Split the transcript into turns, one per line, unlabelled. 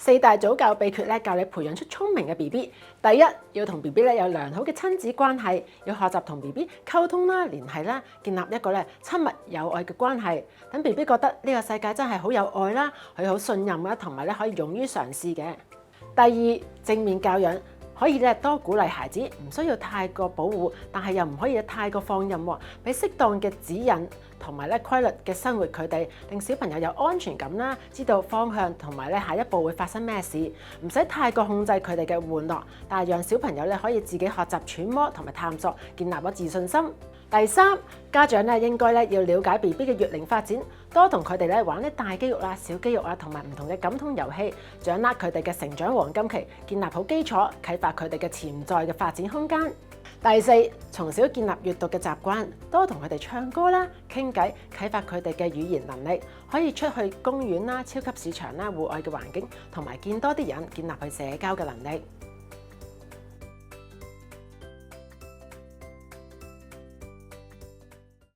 4大早教秘訣咧，教你培養出聰明嘅 BB。第一，要同 BB 咧有良好嘅親子關係，要學習同 BB 溝通啦、聯繫啦，建立一個咧親密有愛嘅關係。等 BB 覺得呢個世界真係好有愛啦，佢好信任啦，同埋咧可以勇於嘗試嘅。第二，正面教養。可以咧多鼓勵孩子，唔需要太過保護，但係又唔可以太過放任喎，俾適當嘅指引同埋咧規律嘅生活佢哋，令小朋友有安全感啦，知道方向同埋咧下一步會發生咩事，唔使太過控制佢哋嘅玩樂，但係讓小朋友咧可以自己學習揣摩同埋探索，建立咗自信心。第三，家長咧應該咧要了解 BB 嘅月齡發展，多同佢哋咧玩啲大肌肉啊、小肌肉啊，同埋唔同嘅感統遊戲，掌握佢哋嘅成長黃金期，建立好基礎，啟發佢哋嘅潛在嘅發展空間。第四，從小建立閱讀嘅習慣，多同佢哋唱歌啦、傾偈，啟發佢哋嘅語言能力，可以出去公園啦、超級市場啦、戶外嘅環境，同埋見多啲人，建立佢社交嘅能力。